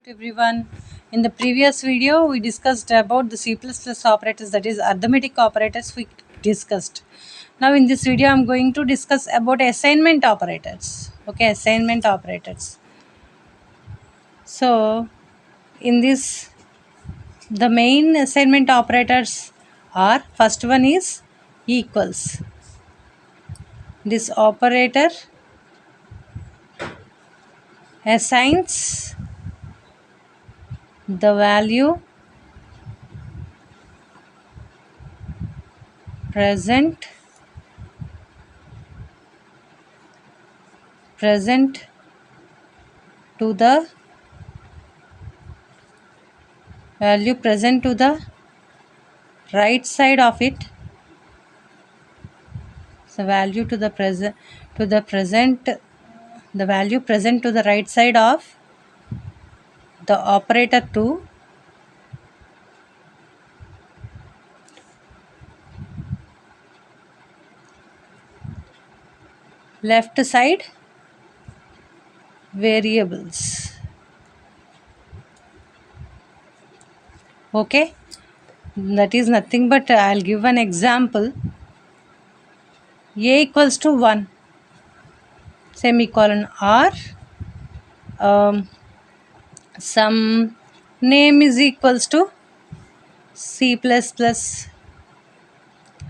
Everyone, in the previous video we discussed about the C++ operators, that is arithmetic operators we discussed. Now in this video I'm going to discuss about assignment operators. Okay, assignment operators. So in this, the main assignment operators are, first one is equals. This operator assigns the value present to the value present to the right side of it. So value to the present the value present to the right side of the operator to left side variables. Okay, that is nothing but I'll give an example. A equals to 1 semicolon, or some name is equals to C++,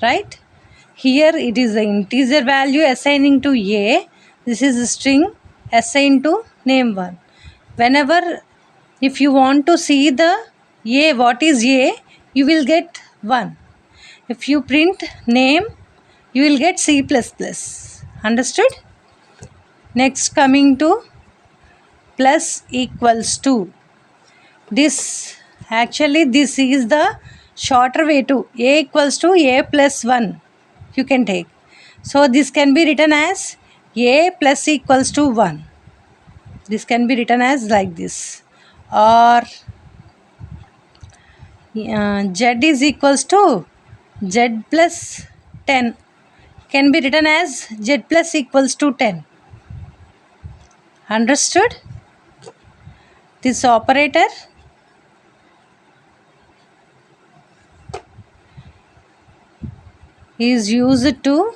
right? Here it is the integer value assigning to A. This is a string assigned to name 1. Whenever, if you want to see the A, what is A, you will get 1. If you print name, you will get C++. Understood? Next, coming to plus equals to. This is the shorter way to A equals to A plus 1. You can take. So this can be written as A plus equals to 1. This can be written as like this. Or Z is equals to Z plus 10. Can be written as Z plus equals to 10. Understood? This operator is used to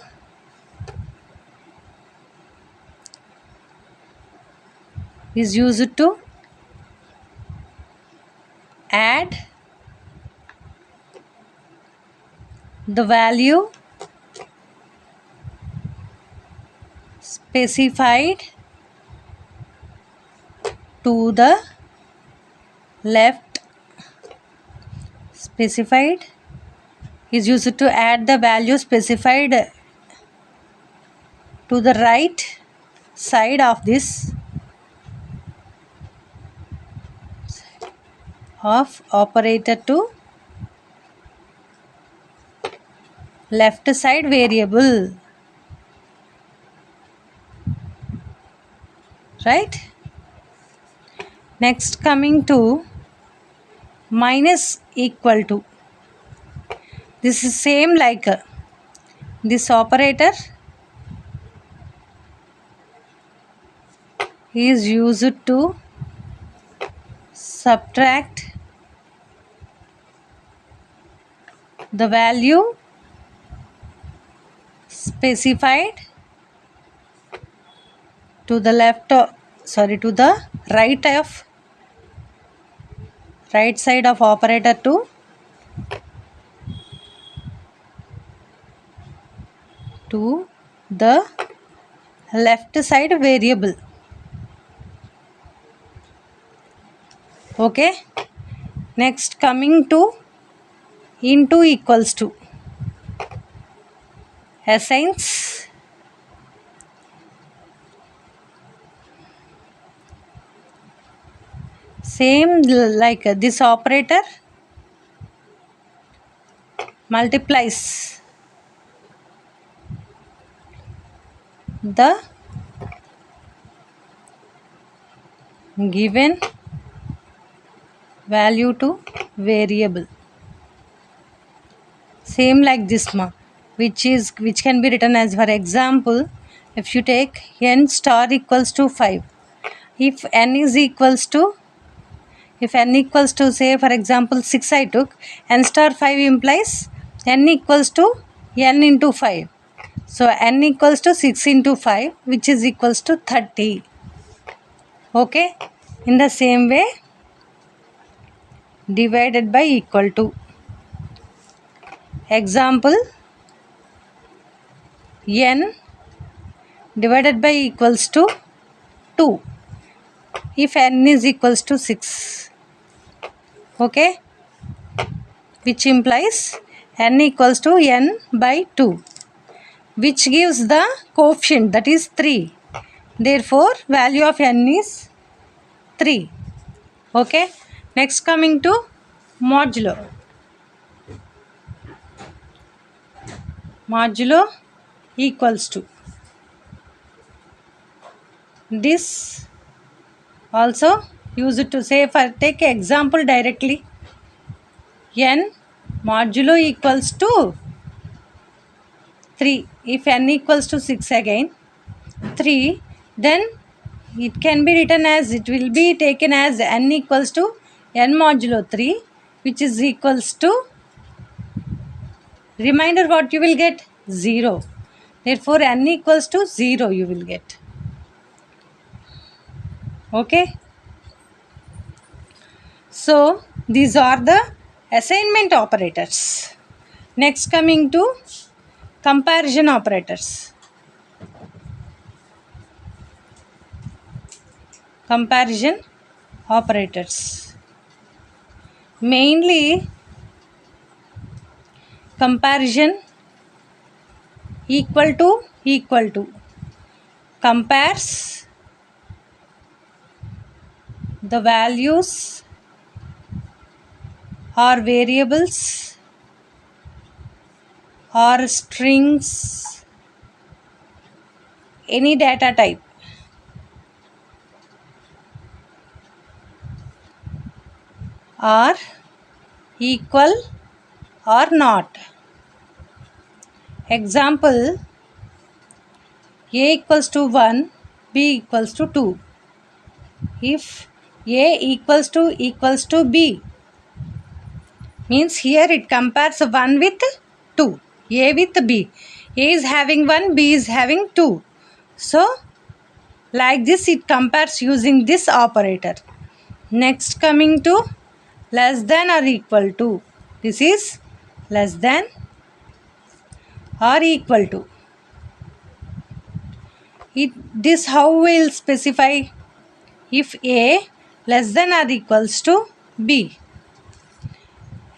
add the value specified to the left. Specified is used to add the value specified to the right side of this of operator to left side variable, right? Next, coming to minus equal to. This is same like this operator is used to subtract the value specified to the to the right side of operator to the left side variable. Okay, next, coming to into equals to assigns same like this operator multiplies the given value to variable, same like this which can be written as, for example, if you take n star equals to 5, if n is equals to If n equals to, say for example 6 I took, n star 5 implies n equals to n into 5. So n equals to 6 into 5, which is equals to 30. Okay. In the same way, divided by equal to. Example, n divided by equals to 2 if n is equals to 6. Okay. Which implies n equals to n by 2, which gives the coefficient, that is 3. Therefore, value of n is 3. Okay. Next, coming to modulo. Modulo equals to. This also use it to say, for take example directly, n modulo equals to 3. If n equals to 6 again, 3, then it can be written as, it will be taken as n equals to n modulo 3, which is equals to, reminder what you will get, 0. Therefore n equals to 0 you will get. Okay. So these are the assignment operators. Next, coming to comparison operators. Comparison operators. Mainly comparison equal to compares the values or variables or strings, any data type, are equal or not. Example, a equals to 1, b equals to 2. If a equals to b, means here it compares 1 with 2, a with b. A is having 1, b is having 2. So like this it compares using this operator. Next, coming to less than or equal to. This is less than or equal to. This how will specify? If a less than or equals to b.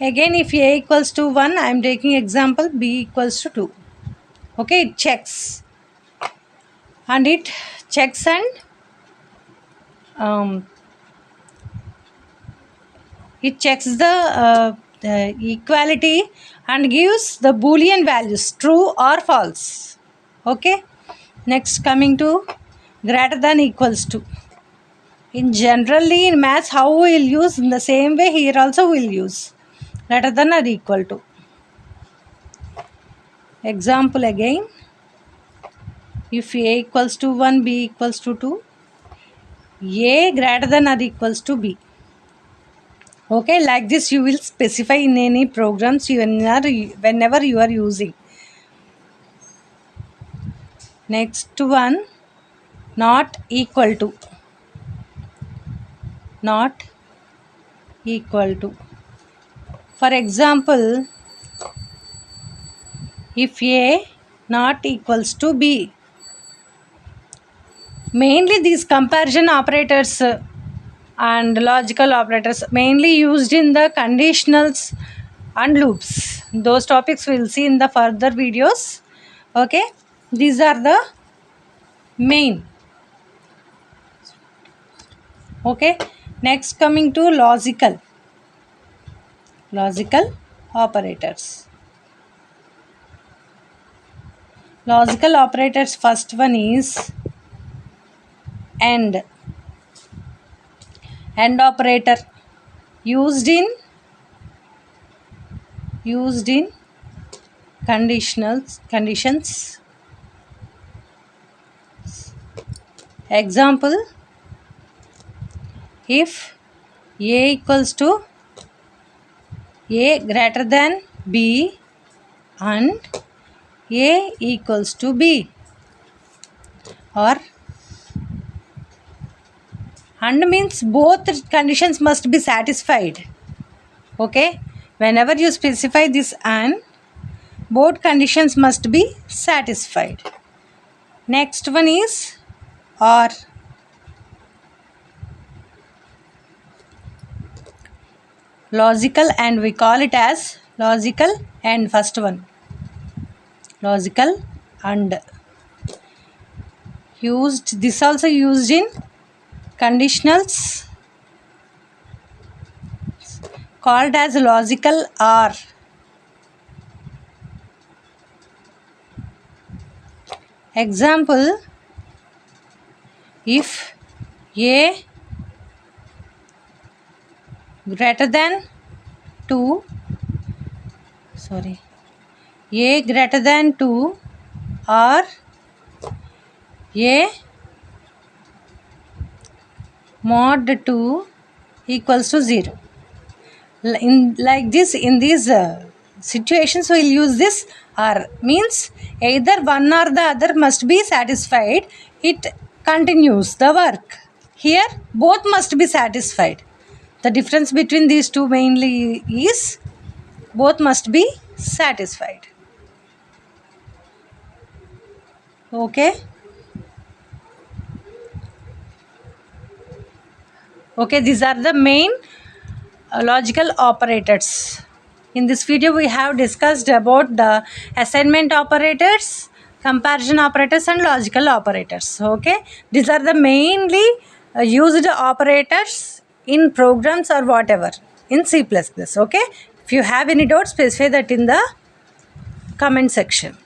Again, if a equals to 1, I am taking example, b equals to 2. Okay, it checks. And it checks and it checks the equality and gives the boolean values, true or false. Okay. Next, coming to greater than equals to. In generally in maths, how we will use, in the same way here also we will use greater than or equal to. Example again, if a equals to 1, b equals to 2, a greater than or equals to b. Okay, like this you will specify in any programs whenever you are using. Next one, not equal to. Not equal to. For example, if a not equals to b, mainly these comparison operators and logical operators mainly used in the conditionals and loops. Those topics we'll see in the further videos. Okay, these are the main. Okay, next coming to logical operators. Logical operators, first one is AND operator, used in conditions. Example, if A equals to A greater than B and A equals to B, or and means both conditions must be satisfied. Okay, whenever you specify this and, both conditions must be satisfied. Next one is or. Logical and, we call it as logical and. First one, logical and, used, this also used in conditionals called as logical or. Example, if A greater than 2, A greater than 2 or A mod 2 equals to 0. In like this, in these situations we will use this or, means either one or the other must be satisfied, it continues the work. Here both must be satisfied. The difference between these two mainly is both must be satisfied. Okay. Okay, these are the main logical operators. In this video we have discussed about the assignment operators, comparison operators and logical operators. Okay, these are the mainly used operators in programs or whatever in C++. Okay, if you have any doubts, specify that in the comment section.